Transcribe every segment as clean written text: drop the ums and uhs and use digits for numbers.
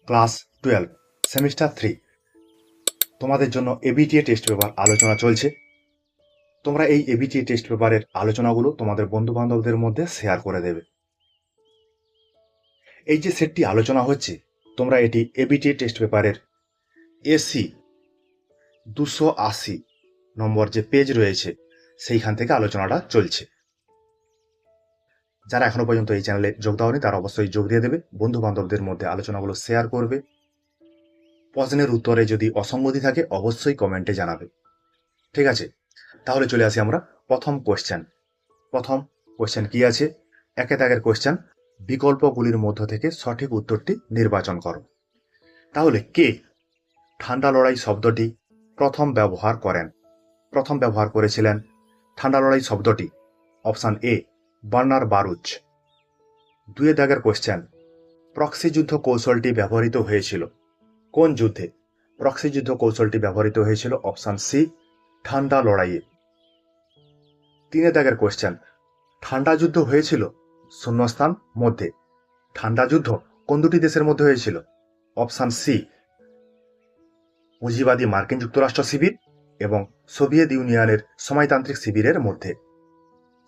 Class 12 semester 3 তোমাদের জন্য ABTA test paper আলোচনা চলছে। তোমরা এই এবিটিএ টেস্ট পেপারের আলোচনাগুলো তোমাদের বন্ধু বান্ধবদের মধ্যে শেয়ার করে দেবে। এই যে সেটটি আলোচনা হচ্ছে, তোমরা এটি এবিটিএ টেস্ট পেপারের এসি 280 নম্বর যে পেজ রয়েছে সেইখান থেকে আলোচনাটা চলছে। যারা এখনো পর্যন্ত এই চ্যানেলে যোগ দাওনি তারা অবশ্যই যোগ দিয়ে দেবে, বন্ধু বান্ধবদের মধ্যে আলোচনাগুলো শেয়ার করবে। প্রশ্নের উত্তরে যদি অসঙ্গতি থাকে অবশ্যই কমেন্টে জানাবে। ঠিক আছে, তাহলে চলে আসি আমরা প্রথম কোশ্চেন কি আছে? একে দাগের কোশ্চেন, বিকল্পগুলির মধ্য থেকে সঠিক উত্তরটি নির্বাচন করো। তাহলে কে ঠান্ডা লড়াই শব্দটি প্রথম ব্যবহার করেছিলেন ঠান্ডা লড়াই শব্দটি? Option A Bernard Baruch. দুয়ে দাগের কোশ্চেন, প্রক্সি যুদ্ধ কৌশলটি ব্যবহৃত হয়েছিল কোন যুদ্ধে? প্রক্সি যুদ্ধ কৌশলটি ব্যবহৃত হয়েছিল অপশান সি ঠান্ডা লড়াইয়ে। তিনে দাগের কোশ্চেন, ঠান্ডা যুদ্ধ হয়েছিল শূন্যস্থান মধ্যে। ঠান্ডা যুদ্ধ কোন দুটি দেশের মধ্যে হয়েছিল? অপশান সি পুঁজিবাদী মার্কিন যুক্তরাষ্ট্র শিবির এবং সোভিয়েত ইউনিয়নের সমাজতান্ত্রিক শিবিরের মধ্যে।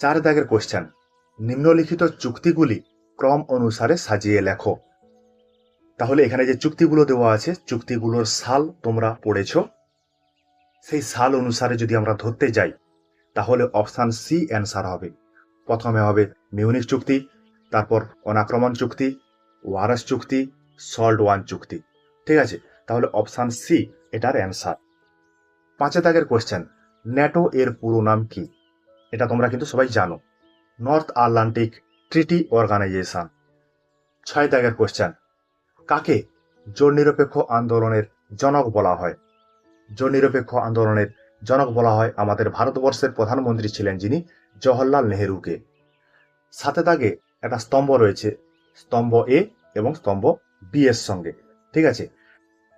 চার দাগের কোশ্চেন, নিম্নলিখিত চুক্তিগুলি ক্রম অনুসারে সাজিয়ে লেখো। তাহলে এখানে যে চুক্তিগুলো দেওয়া আছে, চুক্তিগুলোর সাল তোমরা পড়েছ, সেই সাল অনুসারে যদি আমরা ধরতে যাই তাহলে অপশান সি অ্যান্সার হবে। প্রথমে হবে মিউনিক চুক্তি, তারপর অনাক্রমণ চুক্তি, ওয়ারাস চুক্তি, সল্ট ওয়ান চুক্তি। ঠিক আছে, তাহলে অপশান সি এটার অ্যান্সার। পাঁচে দাগের কোশ্চেন, ন্যাটো এর পুরো নাম কি? এটা তোমরা কিন্তু সবাই জানো, নর্থ আটলান্টিক ট্রিটি অর্গানাইজেশন। ছয় দাগের কোশ্চেন, কাকে জোট নিরপেক্ষ আন্দোলনের জনক বলা হয়? জোট নিরপেক্ষ আন্দোলনের জনক বলা হয় আমাদের ভারতবর্ষের প্রধানমন্ত্রী ছিলেন যিনি, জওহরলাল নেহেরুকে। সাথে দাগে একটা স্তম্ভ রয়েছে, স্তম্ভ এ এবং স্তম্ভ বি এর সঙ্গে। ঠিক আছে,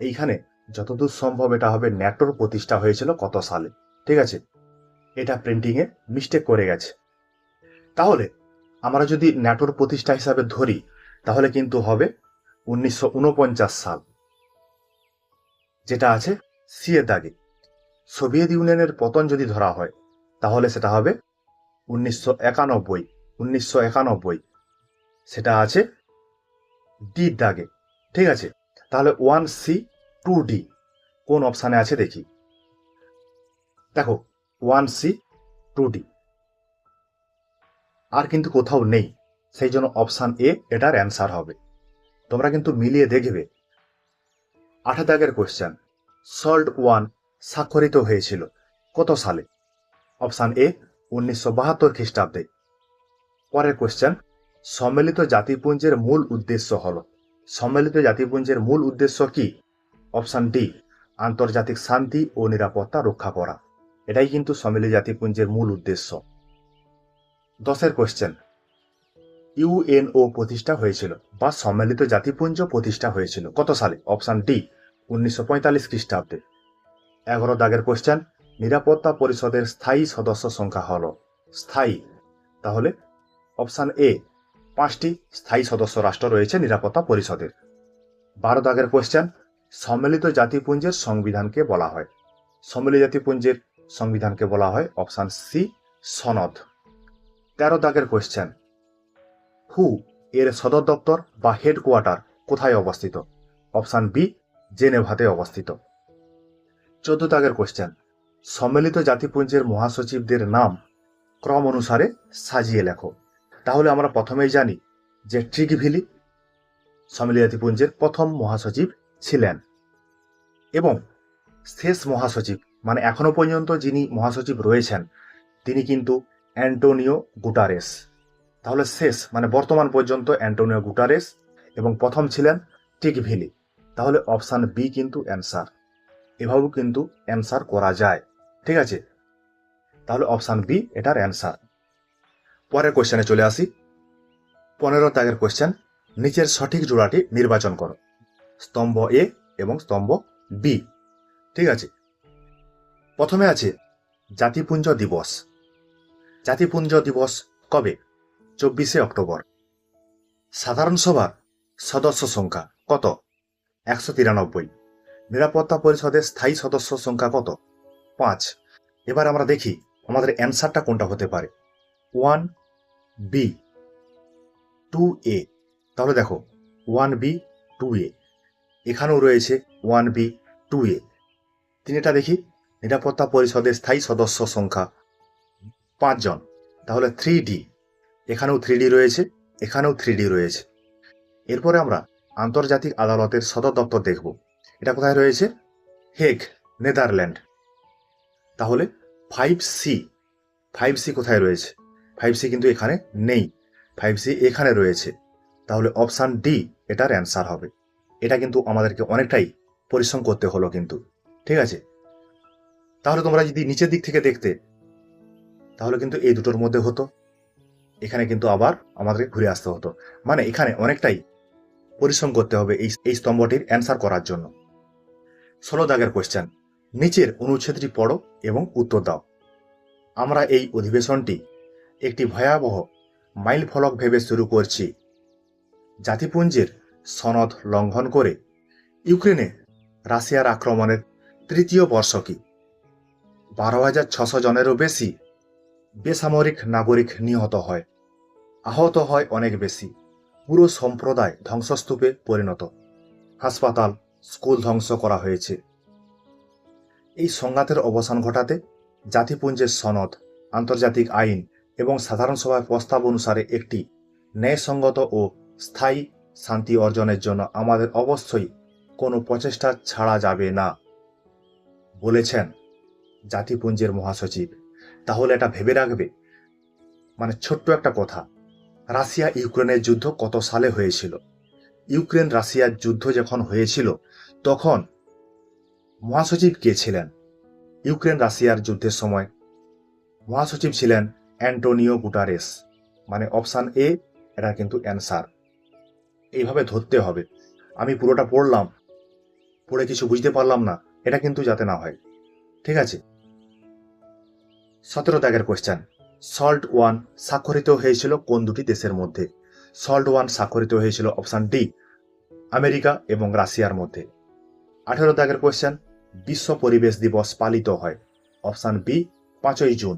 এইখানে যতদূর সম্ভব এটা হবে ন্যাটোর প্রতিষ্ঠা হয়েছিল কত সালে। ঠিক আছে, এটা প্রিন্টিং এ মিস্টেক করে গেছে। তাহলে আমরা যদি ন্যাটোর প্রতিষ্ঠা হিসাবে ধরি তাহলে কিন্তু হবে 1949 সাল, যেটা আছে সি এর দাগে। সোভিয়েত ইউনিয়নের পতন যদি ধরা হয় তাহলে সেটা হবে 1991, সেটা আছে ডি দাগে। ঠিক আছে, তাহলে 1C 2D কোন অপশানে আছে দেখি। দেখো 1C 2D আর কিন্তু কোথাও নেই, সেই জন্য অপশান এ এটার অ্যান্সার হবে। তোমরা কিন্তু মিলিয়ে দেখবে। 8 দাগের কোশ্চেন, সল্ট ওয়ান স্বাক্ষরিত হয়েছিল কত সালে? অপশান এ 1972 খ্রিস্টাব্দে। পরের কোশ্চেন, সম্মিলিত জাতিপুঞ্জের মূল উদ্দেশ্য হলো? সম্মিলিত জাতিপুঞ্জের মূল উদ্দেশ্য কি? অপশান ডি আন্তর্জাতিক শান্তি ও নিরাপত্তা রক্ষা করা। এটাই কিন্তু সম্মিলিত জাতিপুঞ্জের মূল উদ্দেশ্য। 10 কোশ্চেন, ইউএনও প্রতিষ্ঠা হয়েছিল বা সম্মিলিত জাতিপুঞ্জ প্রতিষ্ঠা হয়েছিল কত সালে? অপশান ডি 1945 খ্রিস্টাব্দে। 11 দাগের কোশ্চেন, নিরাপত্তা পরিষদের স্থায়ী সদস্য সংখ্যা হলো? স্থায়ী, তাহলে অপশান এ 5টি স্থায়ী সদস্য রাষ্ট্র রয়েছে নিরাপত্তা পরিষদের। 12 দাগের কোশ্চেন, সম্মিলিত জাতিপুঞ্জের সংবিধানকে বলা হয়? সম্মিলিত জাতিপুঞ্জের সংবিধানকে বলা হয় অপশান সি সনদ। 13 দাগের কোশ্চেন, হু এর সদর দপ্তর বা হেডকোয়ার্টার কোথায় অবস্থিত? অপশান বি জেনেভাতে অবস্থিত। 14 দাগের কোশ্চেন, সম্মিলিত জাতিপুঞ্জের মহাসচিবদের নাম ক্রম অনুসারে সাজিয়ে লেখো। তাহলে আমরা প্রথমেই জানি যে ট্রিগভিলি সম্মিলিত জাতিপুঞ্জের প্রথম মহাসচিব ছিলেন এবং শেষ মহাসচিব মানে এখনো পর্যন্ত যিনি মহাসচিব রয়েছেন তিনি কিন্তু অ্যান্টোনিও গুটারেস। তাহলে শেষ মানে বর্তমান পর্যন্ত অ্যান্টোনিও গুটারেস এবং প্রথম ছিলেন টিকভিলি। তাহলে অপশান বি কিন্তু অ্যান্সার। এভাবেও কিন্তু অ্যান্সার করা যায়। ঠিক আছে, তাহলে অপশান বি এটার অ্যান্সার। পরের কোশ্চেনে চলে আসি। 15 দাগের কোশ্চেন, নিচের সঠিক জোড়াটি নির্বাচন করো। স্তম্ভ এ এবং স্তম্ভ বি। ঠিক আছে, প্রথমে আছে জাতিপুঞ্জ দিবস। জাতিপুঞ্জ দিবস কবে? 24শে অক্টোবর। সাধারণ সভার সদস্য সংখ্যা কত? 193। নিরাপত্তা পরিষদের স্থায়ী সদস্য সংখ্যা কত? 5। এবার আমরা দেখি আমাদের অ্যান্সারটা কোনটা হতে পারে। 1B 2A। তাহলে দেখো 1B 2A, এখানেও রয়েছে 1B 2A। তিনটা দেখি, নিরাপত্তা পরিষদের স্থায়ী সদস্য সংখ্যা 5 জন, তাহলে 3D। এখানেও 3D রয়েছে, এখানেও 3D রয়েছে। এরপরে আমরা আন্তর্জাতিক আদালতের সদর দপ্তর দেখব। এটা কোথায় রয়েছে? Hague, Netherland. তাহলে 5C, 5C কোথায় রয়েছে? 5C কিন্তু এখানে নেই, 5C এখানে রয়েছে। তাহলে অপশান ডি এটার অ্যান্সার হবে। এটা কিন্তু আমাদেরকে অনেকটাই পরিশ্রম করতে হলো কিন্তু, ঠিক আছে? তাহলে তোমরা যদি নিচের দিক থেকে দেখতে, তাহলে কিন্তু এই দুটোর মধ্যে হতো, এখানে কিন্তু আবার আমাদের ঘুরে আসতে হতো। মানে এখানে অনেকটাই পরিশ্রম করতে হবে এই স্তম্ভটির অ্যান্সার করার জন্য। 16 দাগের কোয়েশ্চেন, নিচের অনুচ্ছেদটি পড়ো এবং উত্তর দাও। আমরা এই অধিবেশনটি একটি ভয়াবহ মাইল ফলক ভেবে শুরু করছি। জাতিপুঞ্জের সনদ লঙ্ঘন করে ইউক্রেনে রাশিয়ার আক্রমণের তৃতীয় বর্ষকি। 12,600 জনেরও বেশি বেসামরিক নাগরিক নিহত হয়, আহত হয় অনেক বেশি। পুরো সম্প্রদায় ধ্বংসস্তূপে পরিণত, হাসপাতাল, স্কুল ধ্বংস করা হয়েছে। এই সংঘাতের অবসান ঘটাতে জাতিপুঞ্জের সনদ, আন্তর্জাতিক আইন এবং সাধারণ সভার প্রস্তাব অনুসারে একটি ন্যায়সঙ্গত ও স্থায়ী শান্তি অর্জনের জন্য আমাদের অবশ্যই কোনো প্রচেষ্টা ছাড়া যাবে না, বলেছেন জাতিপুঞ্জের মহাসচিব। তাহলে এটা ভেবে রাখবে, মানে ছোট্ট একটা কথা, রাশিয়া ইউক্রেনের যুদ্ধ কত সালে হয়েছিল? ইউক্রেন রাশিয়ার যুদ্ধ যখন হয়েছিল তখন মহাসচিব কে ছিলেন? ইউক্রেন রাশিয়ার যুদ্ধের সময় মহাসচিব ছিলেন অ্যান্টোনিও গুটারেস। মানে অপশান এ এটা কিন্তু অ্যান্সার। এইভাবে ধরতে হবে। আমি পুরোটা পড়লাম, পড়ে কিছু বুঝতে পারলাম না, এটা কিন্তু যাতে না হয়, ঠিক আছে? 17 দাগের কোয়েশ্চেন, সল্ট ওয়ান স্বাক্ষরিত হয়েছিল কোন দুটি দেশের মধ্যে? সল্ট ওয়ান স্বাক্ষরিত হয়েছিল অপশান ডি, আমেরিকা এবং রাশিয়ার মধ্যে। 18 দাগের কোয়েশ্চেন, বিশ্ব পরিবেশ দিবস পালিত হয়? অপশান বি, 5ই জুন।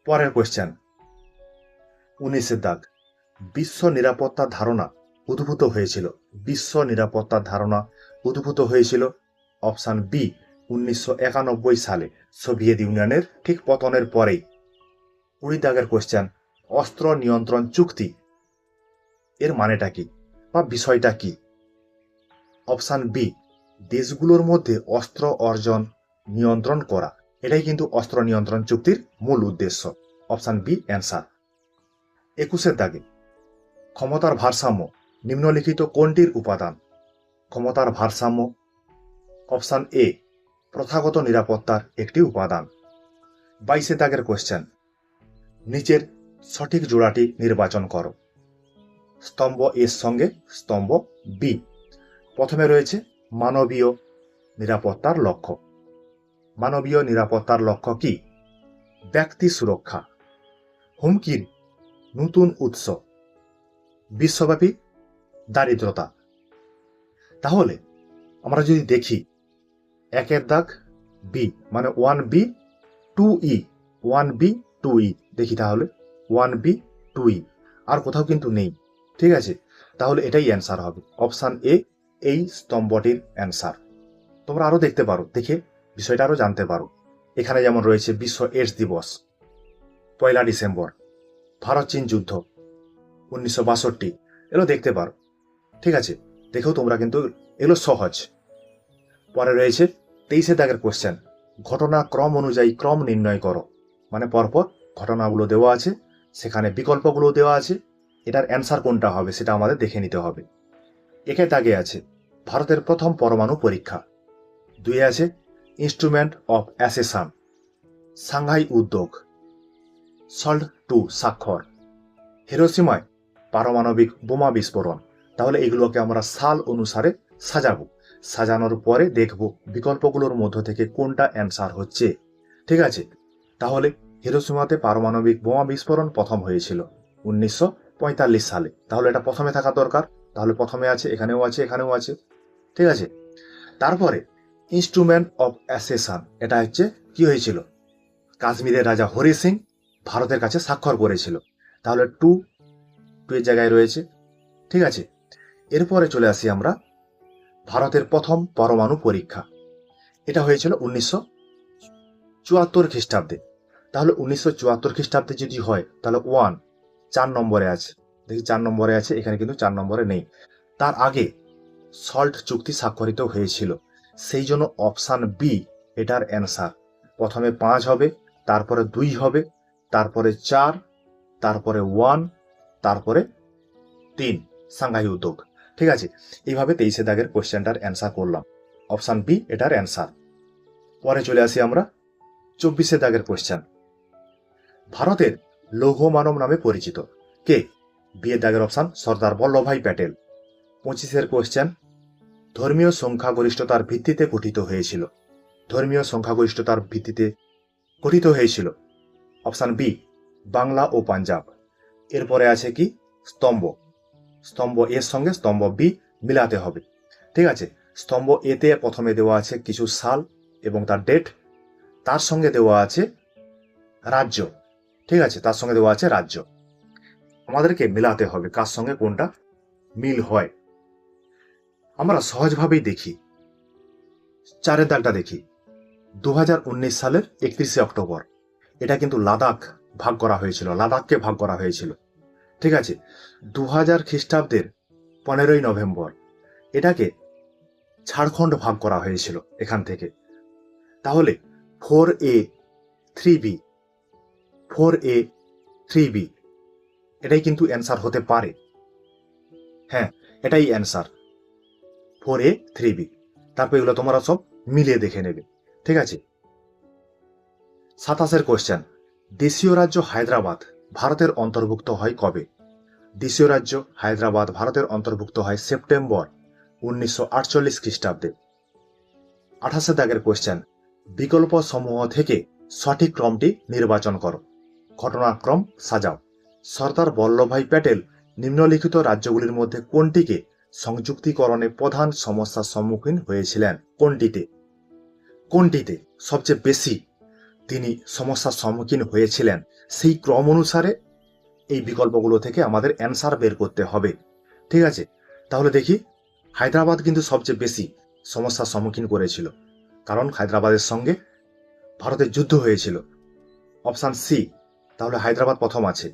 পরের কোয়েশ্চেন 19 দাগ, বিশ্ব নিরাপত্তার ধারণা উদ্ভূত হয়েছিল? বিশ্ব নিরাপত্তার ধারণা উদ্ভূত হয়েছিল অপশান বি, 1991 সালে, সোভিয়েত ইউনিয়নের ঠিক পতনের পরেই। 20 দাগের কোয়েশ্চেন, অস্ত্র নিয়ন্ত্রণ চুক্তি এর মানেটা কি বা বিষয়টা কি? অপশান বি, দেশগুলোর মধ্যে অস্ত্র অর্জন নিয়ন্ত্রণ করা। এটাই কিন্তু অস্ত্র নিয়ন্ত্রণ চুক্তির মূল উদ্দেশ্য। Option B answer. 21 দাগে, ক্ষমতার ভারসাম্য নিম্নলিখিত কোনটির উপাদান? ক্ষমতার ভারসাম্য অপশান এ, প্রথাগত নিরাপত্তার একটি উপাদান। 22 দাগের কোয়েশ্চেন, নিচের সঠিক জোড়াটি নির্বাচন করো। স্তম্ভ এর সঙ্গে স্তম্ভ বি। প্রথমে রয়েছে মানবীয় নিরাপত্তার লক্ষ্য। মানবীয় নিরাপত্তার লক্ষ্য কি? ব্যক্তি সুরক্ষা, হুমকির নতুন উৎস, বিশ্বব্যাপী দারিদ্রতা। তাহলে আমরা যদি দেখি 1 দাগ বি, মানে 1B 2E, 1B 2E দেখি, তাহলে 1B 2E আর কোথাও কিন্তু নেই, ঠিক আছে? তাহলে এটাই অ্যান্সার হবে, অপশান এ এই স্তম্ভটির অ্যান্সার। তোমরা আরো দেখতে পারো, দেখে বিষয়টা আরো জানতে পারো। এখানে যেমন রয়েছে বিশ্ব এইডস দিবস 1 ডিসেম্বর, ভারত চীন যুদ্ধ 1962, এগুলো দেখতে পারো, ঠিক আছে? দেখেও তোমরা কিন্তু এগুলো সহজ। পরে রয়েছে 23 দাগের কোশ্চেন, ঘটনা ক্রম অনুযায়ী ক্রম নির্ণয় করো। মানে পরপর ঘটনাগুলো দেওয়া আছে, সেখানে বিকল্পগুলো দেওয়া আছে, এটার অ্যান্সার কোনটা হবে সেটা আমাদের দেখে নিতে হবে। 1 দাগে আছে ভারতের প্রথম পরমাণু পরীক্ষা। 2 আছে ইনস্ট্রুমেন্ট অফ অ্যাসেশন, সাংহাই উদ্যোগ, সল্ট 2 স্বাক্ষর, হিরোশিমায় পারমাণবিক বোমা বিস্ফোরণ। তাহলে এগুলোকে আমরা সাল অনুসারে সাজাবো, সাজানোর পরে দেখব বিকল্পগুলোর মধ্য থেকে কোনটা অ্যান্সার হচ্ছে, ঠিক আছে? তাহলে হিরোশিমাতে পারমাণবিক বোমা বিস্ফোরণ প্রথম হয়েছিল 1945 সালে, তাহলে এটা প্রথমে থাকা দরকার। তাহলে প্রথমে আছে, এখানেও আছে, এখানেও আছে। ঠিক আছে। তারপরে ইনস্ট্রুমেন্ট অফ অ্যাসেশন, এটা হচ্ছে কি হয়েছিল, কাশ্মীরের রাজা হরি সিং ভারতের কাছে স্বাক্ষর করেছিল। তাহলে টু এর জায়গায় রয়েছে। ঠিক আছে। এরপরে চলে আসি আমরা ভারতের প্রথম পরমাণু পরীক্ষা। এটা হয়েছিল 1974 খ্রিস্টাব্দে। তাহলে 1974 খ্রিস্টাব্দে যদি হয় তাহলে 4 নম্বরে আছে। দেখি 4 নম্বরে আছে, এখানে কিন্তু 4 নম্বরে নেই। তার আগে সল্ট চুক্তি স্বাক্ষরিত হয়েছিল, সেই জন্য অপশান বি এটার অ্যান্সার। প্রথমে 5 হবে, তারপরে 2 হবে, তারপরে 4, তারপরে 1, তারপরে 3, সাংঘাই উদ্যোগ। ঠিক আছে। এইভাবে 23 দাগের কোশ্চেনটার অ্যান্সার করলাম। অপশান বি এটার অ্যান্সার। পরে চলে আসি আমরা 24 দাগের কোশ্চেন। ভারতের লৌহ মানব নামে পরিচিত কে? বি এর দাগের অপশান সর্দার বল্লভভাই প্যাটেল। 25 কোশ্চেন, ধর্মীয় সংখ্যাগরিষ্ঠতার ভিত্তিতে গঠিত হয়েছিল। ধর্মীয় সংখ্যাগরিষ্ঠতার ভিত্তিতে গঠিত হয়েছিল অপশান বি বাংলা ও পাঞ্জাব। এরপরে আছে কি স্তম্ভ। স্তম্ভ এর সঙ্গে স্তম্ভ বি মিলাতে হবে। ঠিক আছে। স্তম্ভ এতে প্রথমে দেওয়া আছে কিছু সাল এবং তার ডেট, তার সঙ্গে দেওয়া আছে রাজ্য। ঠিক আছে, তার সঙ্গে দেওয়া আছে রাজ্য। আমাদেরকে মিলাতে হবে কার সঙ্গে কোনটা মিল হয়। আমরা সহজভাবেই দেখি, 4 দাগটা দেখি। 2019 সালের 31শে অক্টোবর এটা কিন্তু লাদাখ ভাগ করা হয়েছিল, লাদাখকে ভাগ করা হয়েছিল। ঠিক আছে। 2000 খ্রিস্টাব্দের 15ই নভেম্বর এটাকে ঝাড়খণ্ড ভাগ করা হয়েছিল এখান থেকে। তাহলে 4A 3B, 4A 3B এটাই কিন্তু অ্যান্সার হতে পারে। হ্যাঁ, এটাই অ্যান্সার 4A 3B। তারপর এগুলো তোমরা সব মিলিয়ে দেখে নেবে। ঠিক আছে। 27 কোশ্চেন, দেশীয় রাজ্য হায়দ্রাবাদ ভারতের অন্তর্ভুক্ত হয় কবে? দেশীয় রাজ্য হায়দ্রাবাদ ভারতের অন্তর্ভুক্ত হয় সেপ্টেম্বর 1948 খ্রিস্টাব্দে। 28 দাগের কোশ্চেন, বিকল্প সমূহ থেকে সঠিক ক্রমটি নির্বাচন করো, ঘটনাক্রম সাজাও। সর্দার বল্লভভাই প্যাটেল নিম্নলিখিত রাজ্যগুলির মধ্যে কোনটিকে সংযুক্তিকরণে প্রধান সমস্যার সম্মুখীন হয়েছিলেন? কোনটিতে কোনটিতে সবচেয়ে বেশি তিনি সমস্যার সম্মুখীন হয়েছিলেন, সেই ক্রম অনুসারে এই বিকল্পগুলো থেকে আমাদের অ্যান্সার বের করতে হবে। ঠিক আছে। তাহলে দেখি, হায়দ্রাবাদ কিন্তু সবচেয়ে বেশি সমস্যার সম্মুখীন করেছিল, কারণ হায়দ্রাবাদের সঙ্গে ভারতের যুদ্ধ হয়েছিল। অপশান সি, তাহলে হায়দ্রাবাদ প্রথম আছে।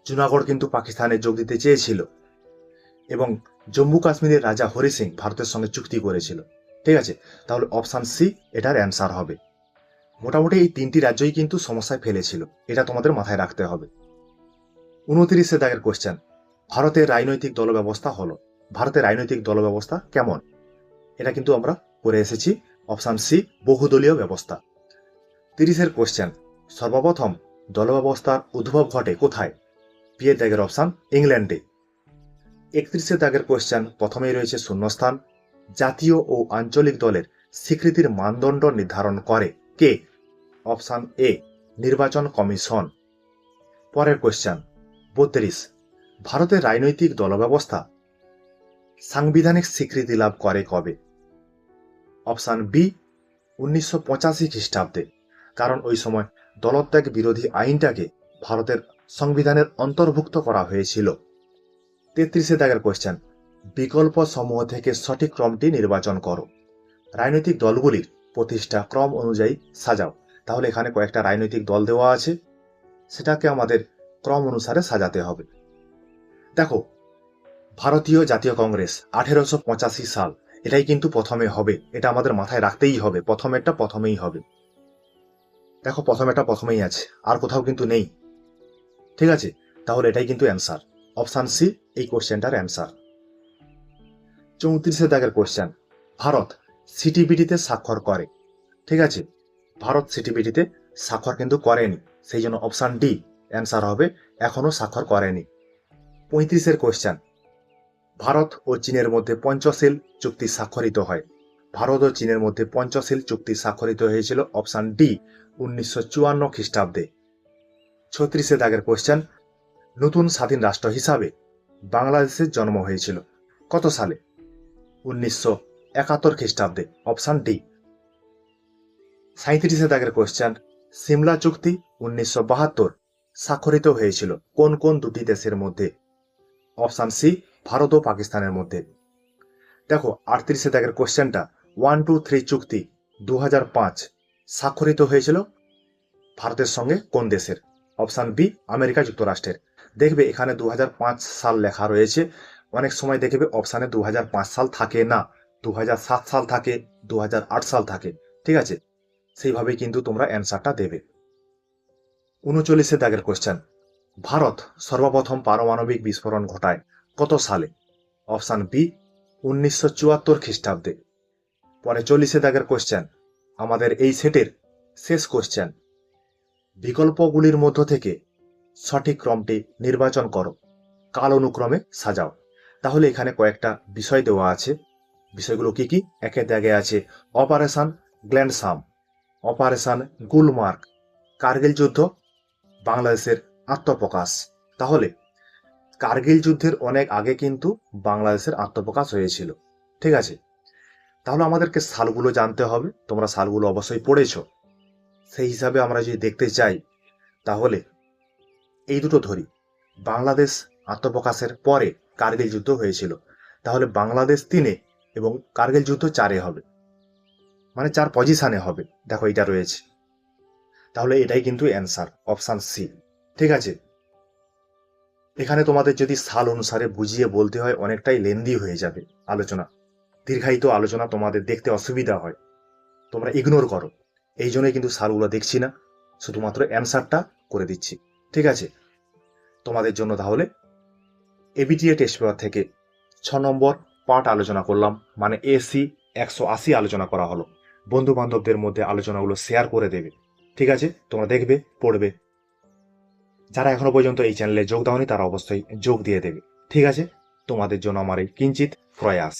জুনাগড় কিন্তু পাকিস্তানে যোগ দিতে চেয়েছিল এবং জম্মু কাশ্মীরের রাজা হরি সিং ভারতের সঙ্গে চুক্তি করেছিল। ঠিক আছে। তাহলে অপশান সি এটার অ্যান্সার হবে। মোটামুটি এই 3টি রাজ্যই কিন্তু সমস্যায় ফেলেছিল, এটা তোমাদের মাথায় রাখতে হবে। 29 দাগের কোশ্চেন, ভারতের রাজনৈতিক দল ব্যবস্থা হলো, ভারতের রাজনৈতিক দল ব্যবস্থা কেমন? এটা কিন্তু আমরা করে এসেছি। অপশান সি বহুদলীয় ব্যবস্থা। 30 কোশ্চেন, সর্বপ্রথম দল ব্যবস্থার উদ্ভব ঘটে কোথায়? বি এর দাগের অপশান ইংল্যান্ডে। 31 দাগের কোশ্চেন, প্রথমেই রয়েছে শূন্যস্থান। জাতীয় ও আঞ্চলিক দলের স্বীকৃতির মানদণ্ড নির্ধারণ করে কে? অপশান এ নির্বাচন কমিশন। পরের কোশ্চেন 32, ভারতের রাজনৈতিক দল ব্যবস্থা সাংবিধানিক স্বীকৃতি লাভ করে কবে? অপশান বি 1985 খ্রিস্টাব্দে, কারণ ওই সময় দলত্যাগ বিরোধী আইনটাকে ভারতের সংবিধানের অন্তর্ভুক্ত করা হয়েছিল। 33 দাগের কোশ্চেন, বিকল্প সমূহ থেকে সঠিক ক্রমটি নির্বাচন করো, রাজনৈতিক দলগুলির প্রতিষ্ঠা ক্রম অনুযায়ী সাজাও। তাহলে এখানে কয়েকটা রাজনৈতিক দল দেওয়া আছে, সেটাকে আমাদের ক্রম অনুসারে সাজাতে হবে। দেখো, ভারতীয় জাতীয় কংগ্রেস 1885 সাল, এটাই কিন্তু প্রথমে হবে, এটা আমাদের মাথায় রাখতেই হবে, প্রথমেরটা প্রথমেই হবে। দেখো, প্রথমেরটা প্রথমেই আছে, আর কোথাও কিন্তু নেই। ঠিক আছে। তাহলে এটাই কিন্তু অ্যান্সার, অপশান সি এই কোশ্চেনটার অ্যান্সার। 34 দাগের কোশ্চেন, ভারত সিটিবিটিতে স্বাক্ষর করে। ঠিক আছে। ভারত সিটিবিটিতে স্বাক্ষর কিন্তু করেনি, সেই জন্য অপশান ডি অ্যান্সার হবে, এখনো স্বাক্ষর করেনি। 35 কোশ্চেন, ভারত ও চীনের মধ্যে পঞ্চশীল চুক্তি স্বাক্ষরিত হয়। ভারত ও চীনের মধ্যে পঞ্চশীল চুক্তি স্বাক্ষরিত হয়েছিল অপশান ডি 1954 খ্রিস্টাব্দে। 36 দাগের কোশ্চেন, নতুন স্বাধীন রাষ্ট্র হিসাবে বাংলাদেশের জন্ম হয়েছিল কত সালে? 1971 খ্রিস্টাব্দে, অপশান ডি। 37 দাগের কোয়েশ্চেন, সিমলা চুক্তি 1972 স্বাক্ষরিত হয়েছিল কোন কোন দুটি দেশের মধ্যে? অপশান সি, ভারত ও পাকিস্তানের মধ্যে। দেখো 38 দাগের কোয়েশ্চেনটা, 123 চুক্তি 2005 স্বাক্ষরিত হয়েছিল ভারতের সঙ্গে কোন দেশের? অপশান বি, আমেরিকা যুক্তরাষ্ট্রের। দেখবে এখানে 2005 সাল লেখা রয়েছে, অনেক সময় দেখবে অপশানে 2005 সাল থাকে না, 2007 সাল থাকে, 2008 সাল থাকে, ঠিক আছে? সেইভাবেই কিন্তু তোমরা অ্যান্সারটা দেবে। 39 দাগের কোয়েশ্চেন, ভারত সর্বপ্রথম পারমাণবিক বিস্ফোরণ ঘটায় কত সালে? অপশান বি, 1974 খ্রিস্টাব্দে। পরে 40 দাগের কোয়েশ্চেন, আমাদের এই সেটের শেষ কোয়েশ্চেন, বিকল্পগুলির মধ্য থেকে সঠিক ক্রমটি নির্বাচন করো, কাল অনুক্রমে সাজাও। তাহলে এখানে কয়েকটা বিষয় দেওয়া আছে, বিষয়গুলো কি কি? একের দাগে আছে অপারেশন গ্ল্যান্ডসাম, অপারেশন গুলমার্গ, কার্গিল যুদ্ধ, বাংলাদেশের আত্মপ্রকাশ। তাহলে কার্গিল যুদ্ধের অনেক আগে কিন্তু বাংলাদেশের আত্মপ্রকাশ হয়েছিল, ঠিক আছে? তাহলে আমাদেরকে সালগুলো জানতে হবে, তোমরা সালগুলো অবশ্যই পড়েছো। সেই হিসাবে আমরা যদি দেখতে চাই তাহলে এই দুটো ধরি, বাংলাদেশ আত্মপ্রকাশের পরে কার্গিল যুদ্ধ হয়েছিল, তাহলে বাংলাদেশ 3-এ এবং কার্গিল যুদ্ধ 4-এ হবে, মানে 4 পজিশনে হবে। দেখো এটা রয়েছে, তাহলে এটাই কিন্তু অ্যান্সার, অপশান সি, ঠিক আছে? এখানে তোমাদের যদি সাল অনুসারে বুঝিয়ে বলতে হয় অনেকটাই লেন্দি হয়ে যাবে আলোচনা, দীর্ঘায়িত আলোচনা তোমাদের দেখতে অসুবিধা হয়, তোমরা ইগনোর করো। এই জন্যই কিন্তু সালগুলো দেখছি না, শুধুমাত্র অ্যান্সারটা করে দিচ্ছি, ঠিক আছে? তোমাদের জন্য তাহলে এবিটিএ টেস্ট পেপার থেকে 6 নম্বর পার্ট আলোচনা করলাম, মানে এসি 180 আলোচনা করা হলো। বন্ধু বান্ধবদের মধ্যে আলোচনাগুলো শেয়ার করে দেবে, ঠিক আছে? তোমরা দেখবে, পড়বে। যারা এখনো পর্যন্ত এই চ্যানেলে যোগ দাওনি তারা অবশ্যই যোগ দিয়ে দেবে, ঠিক আছে? তোমাদের জন্য আমার এই কিঞ্চিত প্রয়াস।